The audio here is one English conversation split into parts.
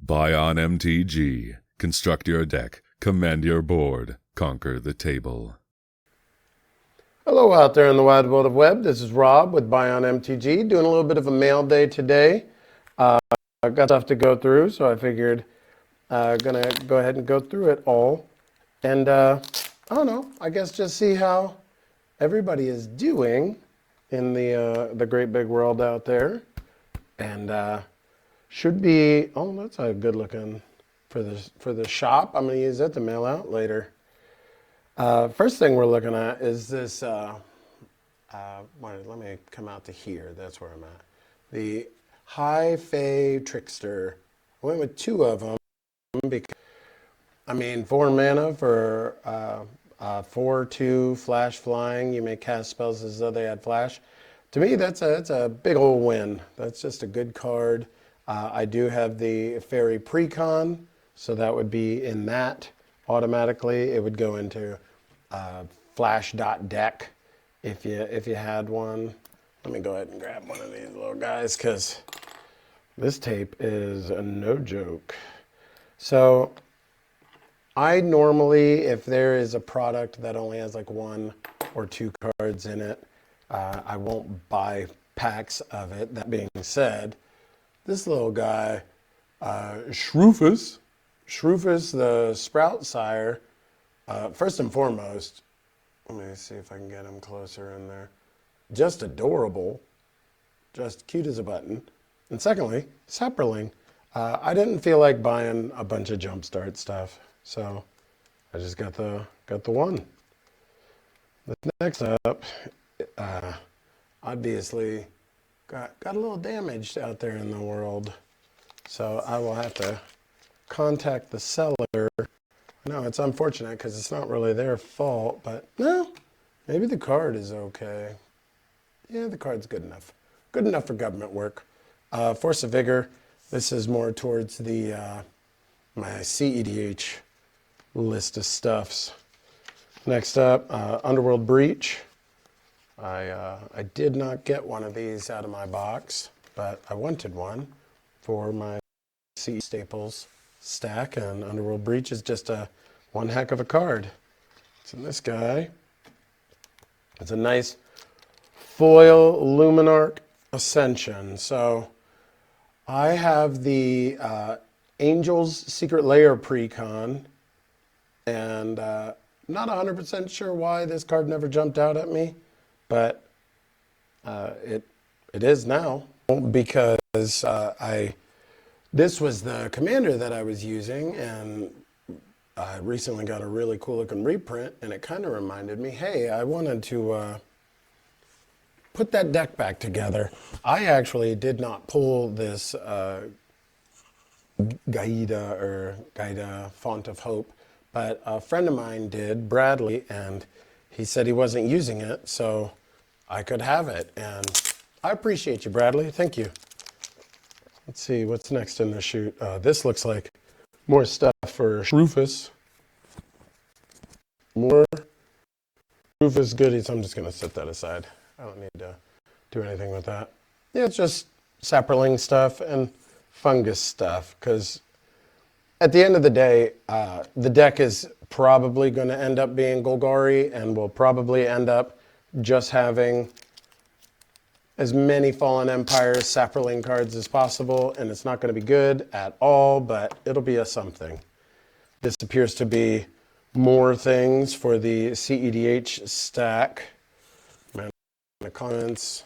Bion MTG. Construct your deck, command your board, conquer the table. Hello out there in the wide world of web. This is Rob with Bion MTG, doing a little bit of a mail day today. I've got stuff to go through, so I figured gonna go ahead and go through it all. And I don't know, I guess just see how everybody is doing in the great big world out there. And should be, oh, that's a good looking for the shop. I'm gonna use it to mail out later. First thing we're looking at is this, let me come out to here, that's where I'm at. The High Fae Trickster. I went with two of them because, 4 mana for 4/2 flash flying. You may cast spells as though they had flash. To me, that's a big old win. That's just a good card. I do have the Fairy Precon, so that would be in that automatically. It would go into flash.deck if you had one. Let me go ahead and grab one of these little guys because this tape is no joke. So I normally, if there is a product that only has like 1 or 2 cards in it, I won't buy packs of it. That being said, this little guy, Shroofus, the Sprout Sire, first and foremost, let me see if I can get him closer in there. Just adorable, just cute as a button. And secondly, Saproling. I didn't feel like buying a bunch of Jumpstart stuff, so I just got the one. Next up, obviously got a little damaged out there in the world, so I will have to contact the seller. No, it's unfortunate because it's not really their fault, but no, maybe the card is okay. Yeah, the card's good enough. Good enough for government work. Force of Vigor. This is more towards the my CEDH list of stuffs. Next up, Underworld Breach. I did not get one of these out of my box, but I wanted one for my CE Staples stack, and Underworld Breach is just one heck of a card. So this guy, it's a nice foil Luminarch Ascension. So I have the Angel's Secret Lair Precon, and not 100% sure why this card never jumped out at me, but it is now, because this was the commander that I was using, and I recently got a really cool looking reprint, and it kind of reminded me, hey, I wanted to put that deck back together. I actually did not pull this Gaida Font of Hope, but a friend of mine did, Bradley, and he said he wasn't using it, so I could have it, and I appreciate you, Bradley. Thank you. Let's see, what's next in the chute? This looks like more stuff for Rufus. More Rufus goodies. I'm just going to set that aside. I don't need to do anything with that. Yeah, it's just Saproling stuff and fungus stuff, because at the end of the day, the deck is probably going to end up being Golgari, and will probably end up just having as many Fallen Empires Saproling cards as possible, and it's not going to be good at all, but it'll be a something. This appears to be more things for the CEDH stack. In the comments,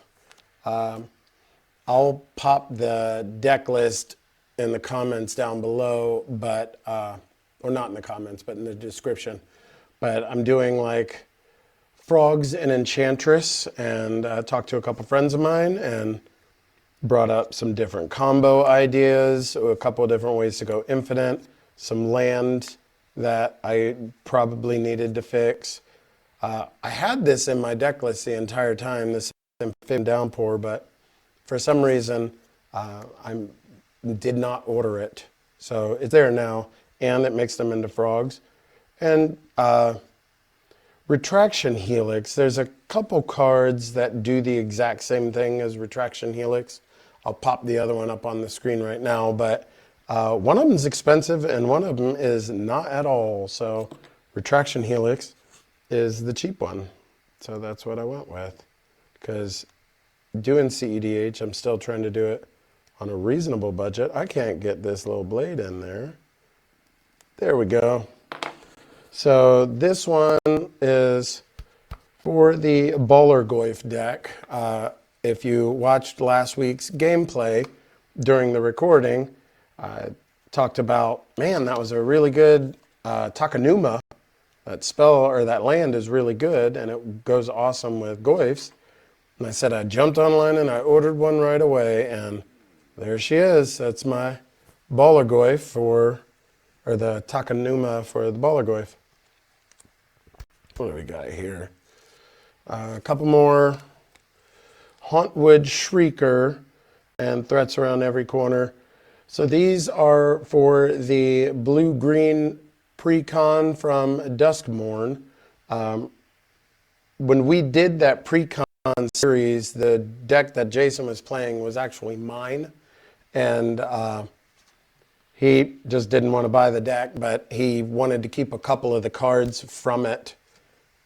I'll pop the deck list in the comments down below, but or not in the comments, but in the description. But I'm doing like Frogs and Enchantress, and talked to a couple friends of mine and brought up some different combo ideas, a couple of different ways to go infinite, some land that I probably needed to fix. I had this in my deck list the entire time, this Amphibian Downpour, but for some reason I did not order it. So it's there now, and it makes them into frogs. And Retraction Helix, there's a couple cards that do the exact same thing as Retraction Helix. I'll pop the other one up on the screen right now, but One of them is expensive and one of them is not at all. So retraction helix is the cheap one. So that's what I went with. Because doing CEDH, I'm still trying to do it on a reasonable budget. I can't get this little blade in there. There we go. So this one is for the Ballergoif deck. If you watched last week's gameplay during the recording, I talked about, man, that was a really good Takenuma. That spell or that land is really good and it goes awesome with Goifs. And I said I jumped online and I ordered one right away, and there she is. That's my Ballergoif or the Takenuma for the Ballergoif. What do we got here? A couple more Hauntwood Shrieker and Threats Around Every Corner. So these are for the blue-green Precon from Duskmourn. When we did that Precon series, the deck that Jason was playing was actually mine. And he just didn't want to buy the deck, but he wanted to keep a couple of the cards from it.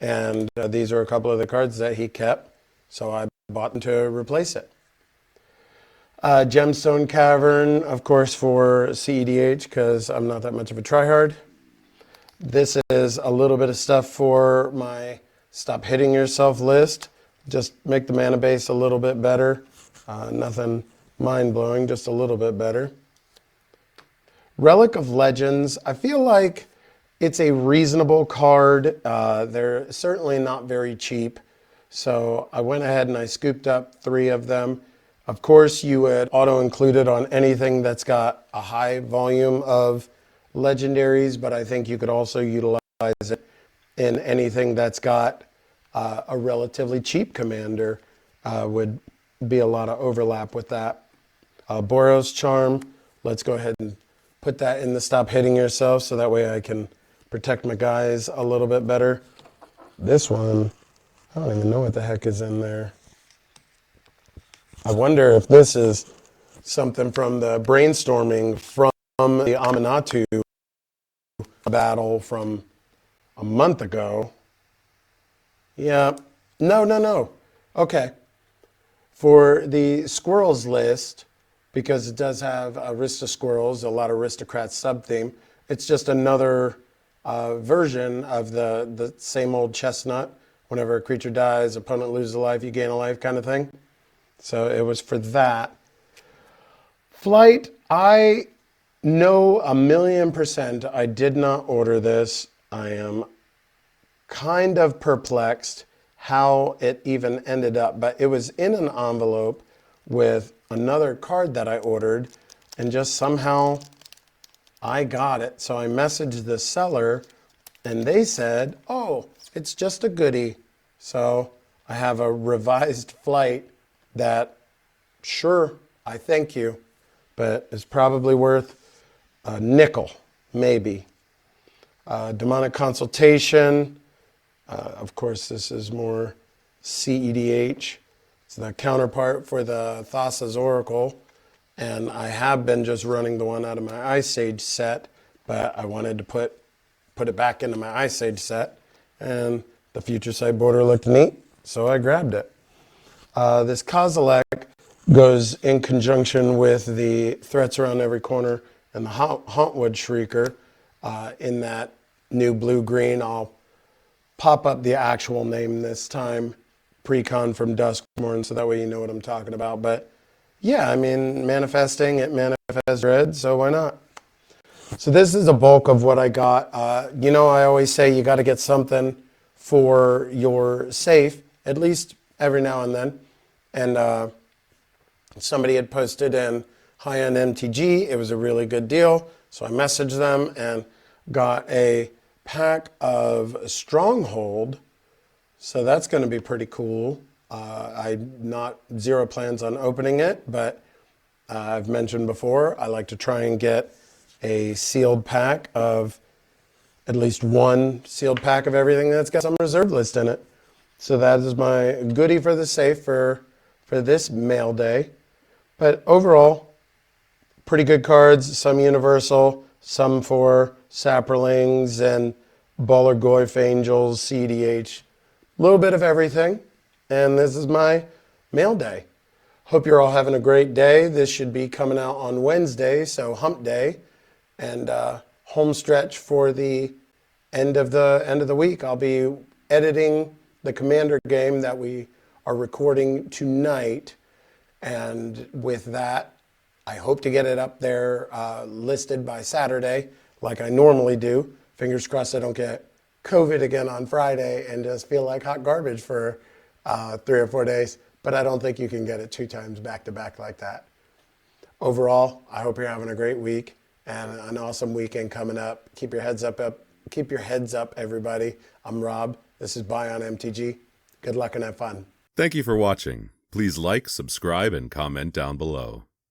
And these are a couple of the cards that he kept. So I bought them to replace it. Gemstone Cavern, of course, for CEDH, because I'm not that much of a tryhard. This is a little bit of stuff for my Stop Hitting Yourself list. Just make the mana base a little bit better. Nothing mind-blowing, just a little bit better. Relic of Legends, I feel like it's a reasonable card. They're certainly not very cheap. So I went ahead and I scooped up 3 of them. Of course, you would auto-include it on anything that's got a high volume of legendaries, but I think you could also utilize it in anything that's got a relatively cheap commander. Would be a lot of overlap with that. Boros Charm, let's go ahead and put that in the Stop Hitting Yourself so that way I can protect my guys a little bit better. This one, I don't even know what the heck is in there. I wonder if this is something from the brainstorming from the Aminatou battle from a month ago. Yeah, no. Okay. For the squirrels list, because it does have Arista squirrels, a lot of aristocrats sub-theme, it's just another version of the same old chestnut. Whenever a creature dies, opponent loses a life, you gain a life kind of thing. So it was for that. Flight, I know 1,000,000% I did not order this. I am kind of perplexed how it even ended up, but it was in an envelope with another card that I ordered, and just somehow I got it. So I messaged the seller and they said, oh, it's just a goodie. So I have a revised flight that, sure, I thank you, but is probably worth a nickel, maybe. Demonic Consultation. Of course, this is more CEDH. It's the counterpart for the Thassa's Oracle. And I have been just running the one out of my Ice Age set, but I wanted to put it back into my Ice Age set. And the Future Sight border looked neat, so I grabbed it. This Kozilek goes in conjunction with the Threats Around Every Corner and the Hauntwood Shrieker. In that new blue-green, I'll pop up the actual name this time, Precon from Duskmourn, so that way you know what I'm talking about. But yeah, I mean, manifesting, it manifests red, so why not? So this is a bulk of what I got. You know, I always say you got to get something for your safe, at least every now and then. And somebody had posted in high-end MTG. It was a really good deal. So I messaged them and got a pack of Stronghold. So that's going to be pretty cool. I not zero plans on opening it, but I've mentioned before, I like to try and get a sealed pack of at least one sealed pack of everything that's got some reserve list in it. So that is my goodie for the safe for this mail day. But overall, pretty good cards, some universal, some for Saprolings and Baller Goyf Angels, CDH, a little bit of everything. And this is my mail day. Hope you're all having a great day. This should be coming out on Wednesday, so hump day, and home stretch for the end of the week. I'll be editing the Commander game that we are recording tonight, and with that, I hope to get it up there listed by Saturday, like I normally do. Fingers crossed I don't get COVID again on Friday and just feel like hot garbage for 3 or 4 days. But I don't think you can get it 2 times back to back like that. Overall, I hope you're having a great week and an awesome weekend coming up. Keep your heads up. Keep your heads up, everybody. I'm Rob. This is Buy on MTG. Good luck and have fun. Thank you for watching. Please like, subscribe, and comment down below.